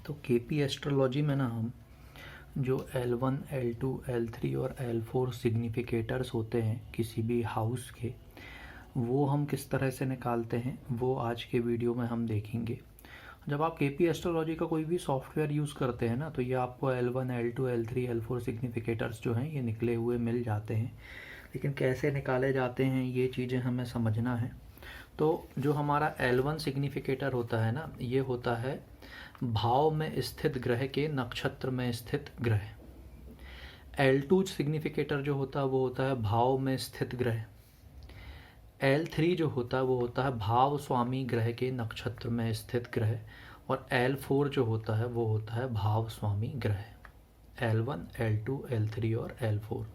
तो KP astrology में ना हम जो L1, L2, L3 और L4 सिग्निफिकेटर्स होते हैं किसी भी हाउस के, वो हम किस तरह से निकालते हैं वो आज के वीडियो में हम देखेंगे। जब आप केपी एस्ट्रोलॉजी का कोई भी सॉफ्टवेयर यूज़ करते हैं ना, तो ये आपको L1, L2, L3, L4 सिग्निफिकेटर्स जो हैं ये निकले हुए मिल जाते हैं, लेकिन कैसे निकाले जाते हैं ये चीज़ें हमें समझना है। तो जो हमारा L1 सिग्निफिकेटर होता है ना, ये होता है भाव में स्थित ग्रह के नक्षत्र में स्थित ग्रह। L2 सिग्निफिकेटर जो होता है वो होता है भाव में स्थित ग्रह। L3 जो होता है वो होता है भाव स्वामी ग्रह के नक्षत्र में स्थित ग्रह। और L4 जो होता है वो होता है भाव स्वामी ग्रह। L1, L2, L3 और L4।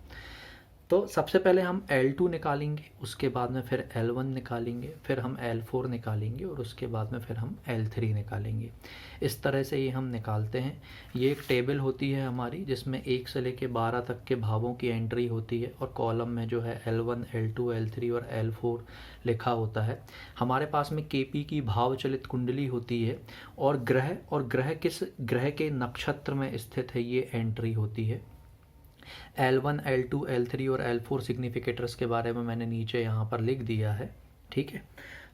तो सबसे पहले हम L2 निकालेंगे, उसके बाद में फिर L1 निकालेंगे, फिर हम L4 निकालेंगे और उसके बाद में फिर हम L3 निकालेंगे। इस तरह से ये हम निकालते हैं। ये एक टेबल होती है हमारी जिसमें 1 से लेकर 12 तक के भावों की एंट्री होती है और कॉलम में जो है L1, L2, L3 और L4 लिखा होता है। हमारे पास में केपी की भाव चलित कुंडली होती है और ग्रह किस ग्रह के नक्षत्र में स्थित है ये एंट्री होती है। L1, L2, L3 और L4 सिग्निफिकेटर्स के बारे में मैंने नीचे यहाँ पर लिख दिया है, ठीक है।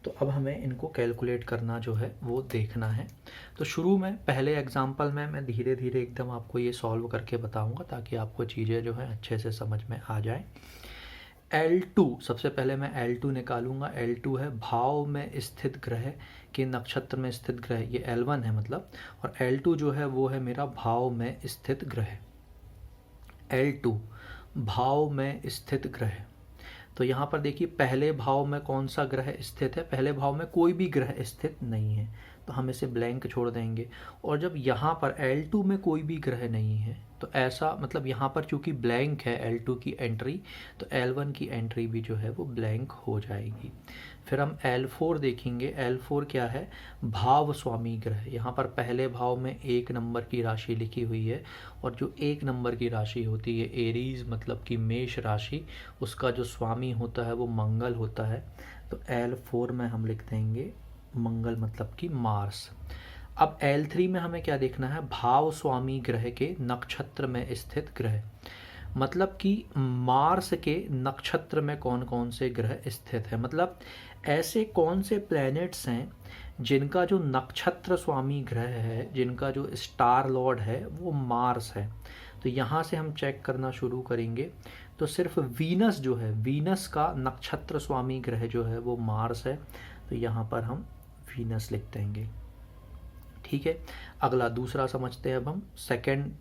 तो अब हमें इनको कैलकुलेट करना जो है वो देखना है। तो शुरू में पहले एग्जांपल में मैं धीरे धीरे एकदम आपको ये सॉल्व करके बताऊंगा ताकि आपको चीज़ें जो है अच्छे से समझ में आ जाए। L2 सबसे पहले मैं L2 निकालूंगा। L2 है भाव में स्थित ग्रह के नक्षत्र में स्थित ग्रह, ये L1 है मतलब, और L2 जो है वो है मेरा भाव में स्थित ग्रह। L2 भाव में स्थित ग्रह। तो यहाँ पर देखिए पहले भाव में कौन सा ग्रह स्थित है, पहले भाव में कोई भी ग्रह स्थित नहीं है तो हम इसे ब्लैंक छोड़ देंगे। और जब यहाँ पर L2 में कोई भी ग्रह नहीं है तो ऐसा मतलब यहाँ पर चूंकि ब्लैंक है L2 की एंट्री, तो L1 की एंट्री भी जो है वो ब्लैंक हो जाएगी। फिर हम L4 देखेंगे। L4 क्या है, भाव स्वामी ग्रह। यहाँ पर पहले भाव में 1 नंबर की राशि लिखी हुई है और जो 1 नंबर की राशि होती है एरीज मतलब कि मेष राशि, उसका जो स्वामी होता है वो मंगल होता है। तो L4 में हम लिख देंगे मंगल मतलब कि मार्स। अब L3 में हमें क्या देखना है, भाव स्वामी ग्रह के नक्षत्र में स्थित ग्रह, मतलब कि मार्स के नक्षत्र में कौन कौन से ग्रह स्थित है, मतलब ऐसे कौन से प्लैनेट्स हैं जिनका जो नक्षत्र स्वामी ग्रह है, जिनका जो स्टार लॉर्ड है वो मार्स है। तो यहाँ से हम चेक करना शुरू करेंगे तो सिर्फ वीनस जो है, वीनस का नक्षत्र स्वामी ग्रह जो है वो मार्स है। तो यहाँ पर हम वीनस लिख देंगे, ठीक है। अगला दूसरा समझते हैं अब हम।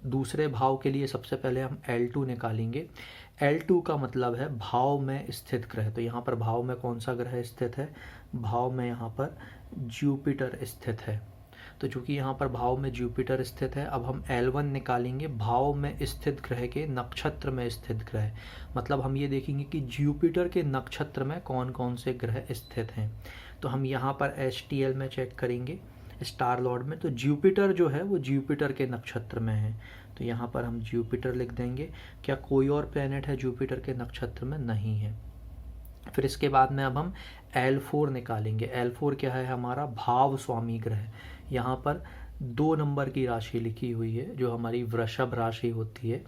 दूसरे भाव के लिए सबसे पहले हम L2 निकालेंगे। L2 का मतलब है भाव में स्थित ग्रह। तो यहाँ पर भाव में कौन सा ग्रह स्थित है, भाव में यहाँ पर जुपिटर स्थित है। तो चूंकि यहाँ पर भाव में जुपिटर स्थित है, अब हम L1 निकालेंगे भाव में स्थित ग्रह के नक्षत्र में स्थित ग्रह। मतलब हम ये देखेंगे कि जुपिटर के नक्षत्र में कौन कौन से ग्रह स्थित हैं। तो हम यहाँ पर HTL में चेक करेंगे स्टार लॉर्ड में, तो जुपिटर जो है वो जुपिटर के नक्षत्र में है। तो यहाँ पर हम जुपिटर लिख देंगे। क्या कोई और प्लेनेट है जुपिटर के नक्षत्र में, नहीं है। फिर इसके बाद में अब हम L4 निकालेंगे। L4 क्या है, हमारा भाव स्वामी ग्रह। यहाँ पर 2 नंबर की राशि लिखी हुई है जो हमारी वृषभ राशि होती है,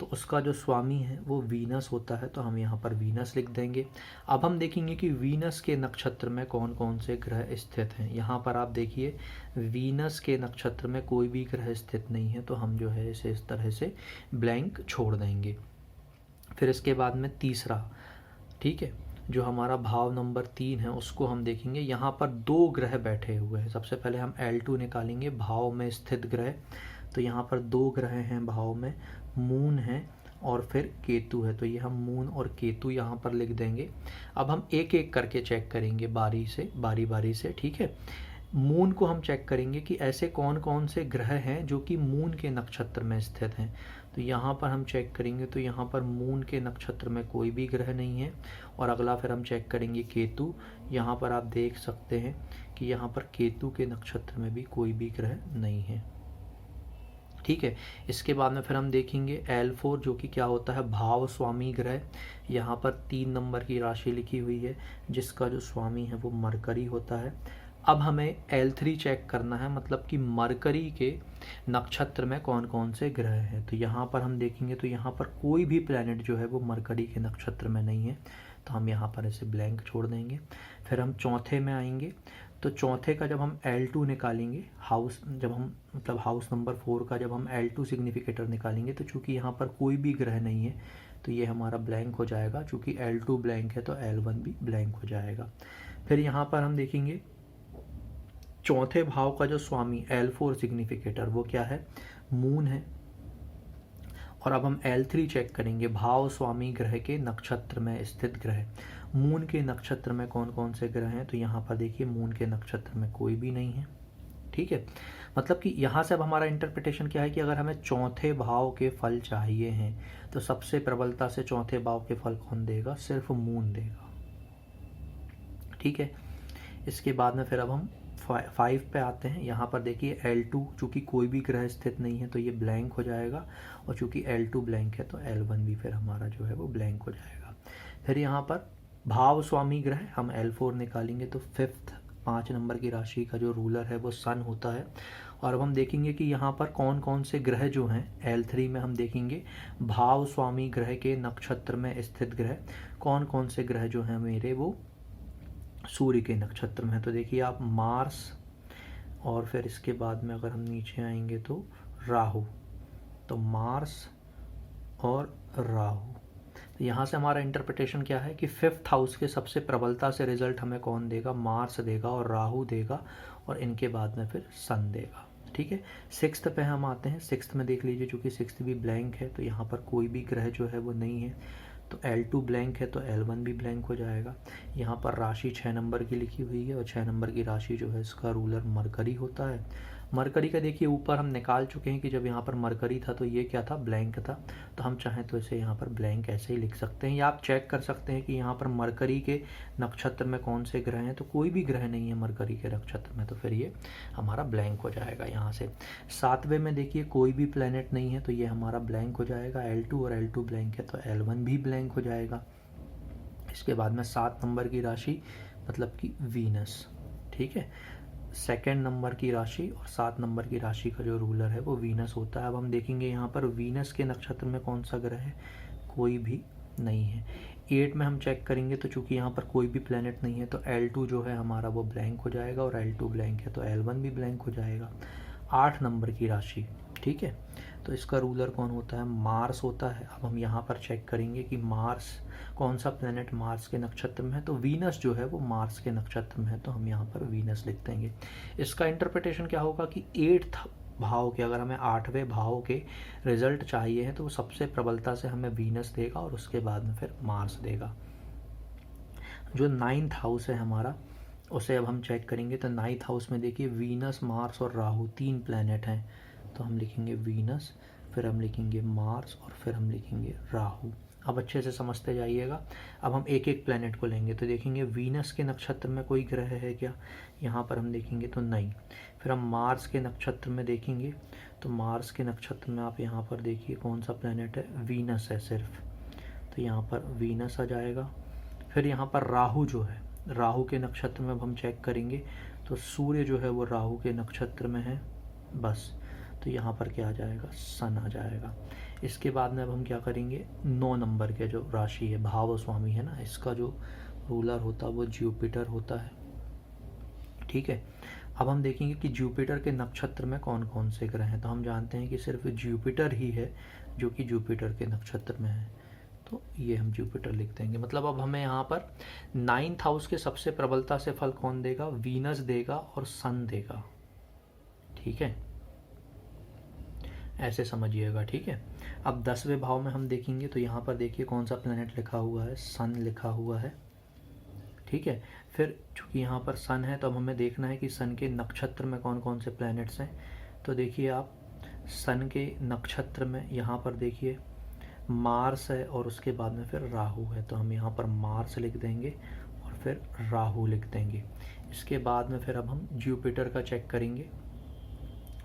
तो उसका जो स्वामी है वो वीनस होता है। तो हम यहाँ पर वीनस लिख देंगे। अब हम देखेंगे कि वीनस के नक्षत्र में कौन कौन से ग्रह स्थित हैं। यहाँ पर आप देखिए वीनस के नक्षत्र में कोई भी ग्रह स्थित नहीं है, तो हम जो है इसे इस तरह से ब्लैंक छोड़ देंगे। फिर इसके बाद में तीसरा, ठीक है, जो हमारा भाव नंबर 3 है उसको हम देखेंगे। यहाँ पर 2 ग्रह बैठे हुए हैं। सबसे पहले हम L2 निकालेंगे भाव में स्थित ग्रह। तो यहाँ पर 2 ग्रह हैं भाव में, मून है और फिर केतु है। तो ये हम मून और केतु यहाँ पर लिख देंगे। अब हम एक एक करके चेक करेंगे बारी बारी से, ठीक है। मून को हम चेक करेंगे कि ऐसे कौन कौन से ग्रह हैं जो कि मून के नक्षत्र में स्थित हैं। तो यहाँ पर हम चेक करेंगे तो यहाँ पर मून के नक्षत्र में कोई भी ग्रह नहीं है। और अगला फिर हम चेक करेंगे केतु। यहाँ पर आप देख सकते हैं कि यहाँ पर केतु के नक्षत्र में भी कोई भी ग्रह नहीं है, ठीक है। इसके बाद में फिर हम देखेंगे L4 जो कि क्या होता है, भाव स्वामी ग्रह। यहाँ पर 3 नंबर की राशि लिखी हुई है जिसका जो स्वामी है वो मरकरी होता है। अब हमें L3 चेक करना है, मतलब कि मरकरी के नक्षत्र में कौन कौन से ग्रह हैं। तो यहाँ पर हम देखेंगे तो यहाँ पर कोई भी प्लैनेट जो है वो मरकरी के नक्षत्र में नहीं है, तो हम यहाँ पर इसे ब्लैंक छोड़ देंगे। फिर हम चौथे में आएंगे, तो चौथे का जब हम L2 निकालेंगे, हाउस जब हम मतलब हाउस नंबर 4 का जब हम L2 सिग्निफिकेटर निकालेंगे, तो चूँकि यहाँ पर कोई भी ग्रह नहीं है तो ये हमारा ब्लैंक हो जाएगा। चूँकि L2 ब्लैंक है तो L1 भी ब्लैंक हो जाएगा। फिर यहाँ पर हम देखेंगे चौथे भाव का जो स्वामी L4 सिग्निफिकेटर वो क्या है, मून है। और अब हम L3 चेक करेंगे, भाव स्वामी ग्रह के नक्षत्र में स्थित ग्रह। मून के नक्षत्र में कौन कौन से ग्रह हैं, तो यहाँ पर देखिए मून के नक्षत्र में कोई भी नहीं है। ठीक है, मतलब कि यहाँ से अब हमारा इंटरप्रिटेशन क्या है कि अगर हमें चौथे भाव के फल चाहिए हैं तो सबसे प्रबलता से चौथे भाव के फल कौन देगा, सिर्फ मून देगा। ठीक है, इसके बाद में फिर अब हम 5 पे आते हैं। यहाँ पर देखिए L2 चूँकि कोई भी ग्रह स्थित नहीं है तो ये ब्लैंक हो जाएगा, और चूँकि L2 ब्लैंक है तो L1 भी फिर हमारा जो है वो ब्लैंक हो जाएगा। फिर यहाँ पर भाव स्वामी ग्रह हम L4 निकालेंगे तो 5 नंबर की राशि का जो रूलर है वो सन होता है। और अब हम देखेंगे कि यहाँ पर कौन कौन से ग्रह जो हैं, L3 में हम देखेंगे भाव स्वामी ग्रह के नक्षत्र में स्थित ग्रह कौन कौन से ग्रह जो हैं मेरे वो सूर्य के नक्षत्र में है। तो देखिए आप मार्स, और फिर इसके बाद में अगर हम नीचे आएंगे तो राहु, तो मार्स और राहु। तो यहाँ से हमारा इंटरप्रिटेशन क्या है कि 5th हाउस के सबसे प्रबलता से रिजल्ट हमें कौन देगा, मार्स देगा और राहु देगा, और इनके बाद में फिर सन देगा। ठीक है, 6th पे हम आते हैं। 6th में देख लीजिए चूँकि 6th भी ब्लैंक है तो यहाँ पर कोई भी ग्रह जो है वो नहीं है, तो L2 ब्लैंक है तो L1 भी ब्लैंक हो जाएगा। यहाँ पर राशि 6 नंबर की लिखी हुई है, और 6 नंबर की राशि जो है इसका रूलर मरकरी होता है। मरकरी का देखिए ऊपर हम निकाल चुके हैं कि जब यहाँ पर मरकरी था तो ये क्या था, ब्लैंक था। तो हम चाहें तो इसे यहाँ पर ब्लैंक ऐसे ही लिख सकते हैं, या आप चेक कर सकते हैं कि यहाँ पर मरकरी के नक्षत्र में कौन से ग्रह हैं, तो कोई भी ग्रह नहीं है मरकरी के नक्षत्र में, तो फिर ये हमारा ब्लैंक हो जाएगा। यहाँ से 7वें में देखिए कोई भी प्लैनेट नहीं है तो ये हमारा ब्लैंक हो जाएगा। L2 और L2 ब्लैंक है तो L1 भी ब्लैंक हो जाएगा। इसके बाद में 7 नंबर की राशि मतलब कि वीनस। ठीक है, 2nd नंबर की राशि और 7 नंबर की राशि का जो रूलर है वो वीनस होता है। अब हम देखेंगे यहाँ पर वीनस के नक्षत्र में कौन सा ग्रह है, कोई भी नहीं है। 8 में हम चेक करेंगे तो चूंकि यहाँ पर कोई भी प्लेनेट नहीं है तो L2 जो है हमारा वो ब्लैंक हो जाएगा, और L2 ब्लैंक है तो L1 भी ब्लैंक हो जाएगा। 8 नंबर की राशि, ठीक है, तो इसका रूलर कौन होता है, मार्स होता है। अब हम यहाँ पर चेक करेंगे कि मार्स कौन सा प्लेनेट मार्स के नक्षत्र में है, तो वीनस जो है वो मार्स के नक्षत्र में है, तो हम यहाँ पर वीनस लिख देंगे। इसका इंटरप्रिटेशन क्या होगा कि 8th भाव के, अगर हमें 8वें भाव के रिजल्ट चाहिए हैं तो वो सबसे प्रबलता से हमें वीनस देगा और उसके बाद में फिर मार्स देगा। जो 9th हाउस है हमारा उसे अब हम चेक करेंगे तो 9th हाउस में देखिए वीनस, मार्स और राहु 3 प्लैनेट हैं, तो हम लिखेंगे वीनस, फिर हम लिखेंगे मार्स और फिर हम लिखेंगे राहु। अब अच्छे से समझते जाइएगा। अब हम एक एक प्लैनेट को लेंगे तो देखेंगे वीनस के नक्षत्र में कोई ग्रह है क्या, यहाँ पर हम देखेंगे तो नहीं। फिर हम मार्स के नक्षत्र में देखेंगे तो मार्स के नक्षत्र में आप यहाँ पर देखिए कौन सा प्लैनेट है, वीनस है सिर्फ, तो यहाँ पर वीनस आ जाएगा। फिर यहाँ पर राहु जो है, राहु के नक्षत्र में अब हम चेक करेंगे तो सूर्य जो है वो राहु के नक्षत्र में है बस, तो यहाँ पर क्या आ जाएगा, सन आ जाएगा। इसके बाद में अब हम क्या करेंगे, 9 नंबर के जो राशि है, भाव स्वामी है ना, इसका जो रूलर होता है वो जुपिटर होता है। ठीक है, अब हम देखेंगे कि जुपिटर के नक्षत्र में कौन कौन से ग्रह हैं, तो हम जानते हैं कि सिर्फ जुपिटर ही है जो कि जुपिटर के नक्षत्र में है, तो ये हम जुपिटर लिख देंगे। मतलब अब हमें यहाँ पर 9th हाउस के सबसे प्रबलता से फल कौन देगा, वीनस देगा और सन देगा। ठीक है, ऐसे समझिएगा। ठीक है, अब 10वें भाव में हम देखेंगे तो यहाँ पर देखिए कौन सा प्लेनेट लिखा हुआ है, सन लिखा हुआ है। ठीक है, फिर चूंकि यहाँ पर सन है तो अब हमें देखना है कि सन के नक्षत्र में कौन कौन से प्लैनेट्स हैं। तो देखिए आप सन के नक्षत्र में यहाँ पर देखिए मार्स है और उसके बाद में फिर राहु है, तो हम यहाँ पर मार्स लिख देंगे और फिर राहु लिख देंगे। इसके बाद में फिर अब हम जुपिटर का चेक करेंगे,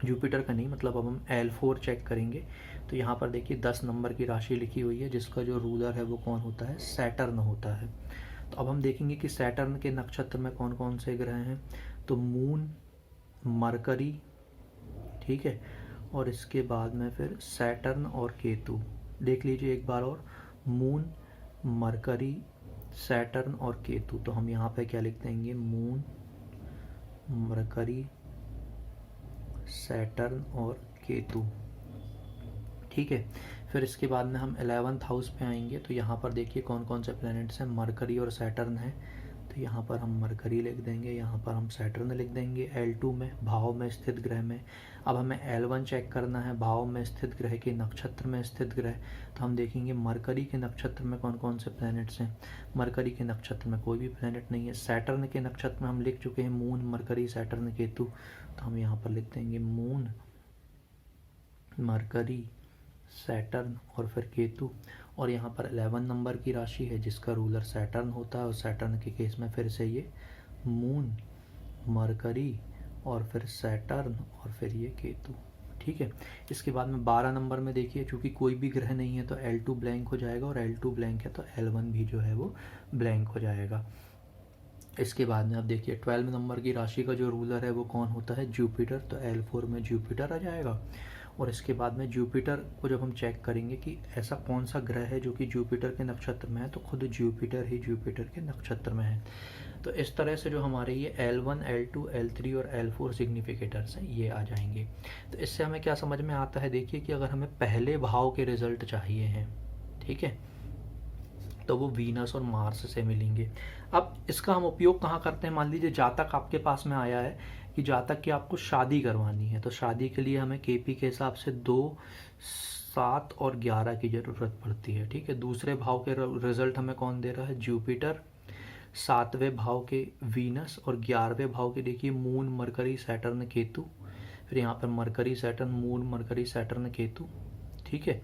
जुपिटर का नहीं मतलब अब हम L4 चेक करेंगे तो यहाँ पर देखिए 10 नंबर की राशि लिखी हुई है जिसका जो रूलर है वो कौन होता है, सैटर्न होता है। तो अब हम देखेंगे कि सैटर्न के नक्षत्र में कौन कौन से ग्रह हैं, तो मून, मरकरी, ठीक है, और इसके बाद में फिर सैटर्न और केतु। देख लीजिए एक बार और, मून, मरकरी, सैटर्न और केतु। तो हम यहाँ पे क्या लिख देंगे, मून, मरकरी, सैटर्न और केतु, ठीक है। फिर इसके बाद में हम 11th हाउस पे आएंगे। तो यहाँ पर देखिए कौन कौन से प्लैनेट्स हैं, मरकरी और सैटर्न है। तो यहाँ पर हम मरकरी लिख देंगे, यहाँ पर हम सैटर्न लिख देंगे L2 में, भाव में स्थित ग्रह में। अब हमें L1 चेक करना है, भाव में स्थित ग्रह के नक्षत्र में स्थित ग्रह। तो हम देखेंगे मरकरी के नक्षत्र में कौन कौन से प्लैनेट्स हैं। मरकरी के नक्षत्र में कोई भी प्लैनेट नहीं है। सैटर्न के नक्षत्र में हम लिख चुके हैं मून, मरकरी, सैटर्न, केतु। तो हम यहाँ पर लिख देंगे मून, मरकरी, सैटर्न और फिर केतु। और यहाँ पर 11 नंबर की राशि है जिसका रूलर सैटर्न होता है, और सैटर्न के केस में फिर से ये मून, मरकरी और फिर सैटर्न और फिर ये केतु, ठीक है। इसके बाद में 12 नंबर में देखिए, चूंकि कोई भी ग्रह नहीं है तो L2 ब्लैंक हो जाएगा, और L2 ब्लैंक है तो L1 भी जो है वो ब्लैंक हो जाएगा। इसके बाद में आप देखिए 12 नंबर की राशि का जो रूलर है वो कौन होता है, जुपिटर। तो L4 में जुपिटर आ जाएगा। और इसके बाद में जुपिटर को जब हम चेक करेंगे कि ऐसा कौन सा ग्रह है जो कि जुपिटर के नक्षत्र में है, तो खुद जुपिटर ही जुपिटर के नक्षत्र में है। तो इस तरह से जो हमारे ये L1, L2, L3 और L4 सिग्निफिकेटर्स हैं ये आ जाएंगे। तो इससे हमें क्या समझ में आता है, देखिए कि अगर हमें पहले भाव के रिजल्ट चाहिए हैं, ठीक है, तो वो वीनस और मार्स से मिलेंगे। अब इसका हम उपयोग कहाँ करते हैं, मान लीजिए जातक आपके पास में आया है कि जातक की आपको शादी करवानी है। तो शादी के लिए हमें केपी के हिसाब से 2, 7 और 11 की ज़रूरत पड़ती है, ठीक है। दूसरे भाव के रिजल्ट हमें कौन दे रहा है, जुपिटर, 7वें भाव के वीनस और 11वें भाव के देखिए मून, मरकरी, सैटर्न, केतु। फिर यहाँ पर mercury, Saturn, moon, mercury, Saturn, Ketu, ठीक है।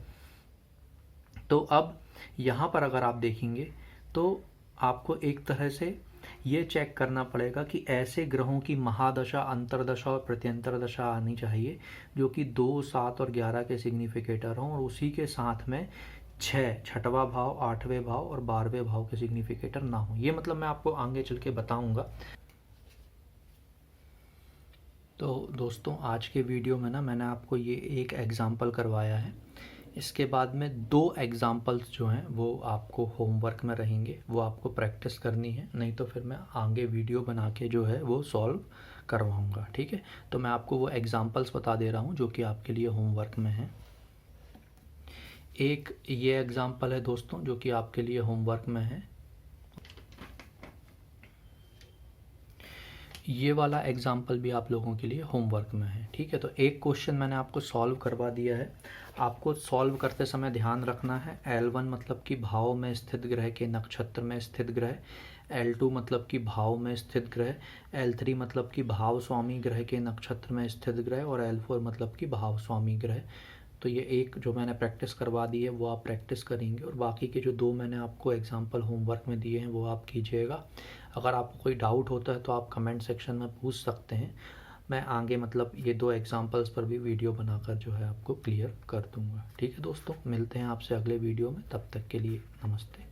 तो अब यहाँ पर अगर आप देखेंगे तो आपको एक तरह से ये चेक करना पड़ेगा कि ऐसे ग्रहों की महादशा, अंतरदशा और प्रत्यंतर दशा आनी चाहिए जो कि 2, 7 और 11 के सिग्निफिकेटर हों, और उसी के साथ में 6, 6वां भाव, 8वें भाव और 12वें भाव के सिग्निफिकेटर ना हो। ये मतलब मैं आपको आगे चल के बताऊंगा। तो दोस्तों आज के वीडियो में ना मैंने आपको ये एक एग्जाम्पल करवाया है। इसके बाद में 2 एग्जाम्पल्स जो हैं वो आपको होमवर्क में रहेंगे, वो आपको प्रैक्टिस करनी है, नहीं तो फिर मैं आगे वीडियो बना के जो है वो सॉल्व करवाऊंगा, ठीक है। तो मैं आपको वो एग्जाम्पल्स बता दे रहा हूँ जो कि आपके लिए होमवर्क में है। एक ये एग्जाम्पल है दोस्तों जो कि आपके लिए होमवर्क में है। ये वाला एग्जाम्पल भी आप लोगों के लिए होमवर्क में है, ठीक है। तो एक क्वेश्चन मैंने आपको सॉल्व करवा दिया है। आपको सॉल्व करते समय ध्यान रखना है, L1 मतलब कि भाव में स्थित ग्रह के नक्षत्र में स्थित ग्रह, L2 मतलब कि भाव में स्थित ग्रह, L3 मतलब कि भाव स्वामी ग्रह के नक्षत्र में स्थित ग्रह, और L4 मतलब कि भाव स्वामी ग्रह। तो ये एक जो मैंने प्रैक्टिस करवा दी है वो आप प्रैक्टिस करेंगे, और बाकी के जो 2 मैंने आपको एग्जाम्पल होमवर्क में दिए हैं वो आप कीजिएगा। अगर आपको कोई डाउट होता है तो आप कमेंट सेक्शन में पूछ सकते हैं। मैं आगे मतलब ये 2 एग्जाम्पल्स पर भी वीडियो बनाकर जो है आपको क्लियर कर दूंगा, ठीक है दोस्तों। मिलते हैं आपसे अगले वीडियो में, तब तक के लिए नमस्ते।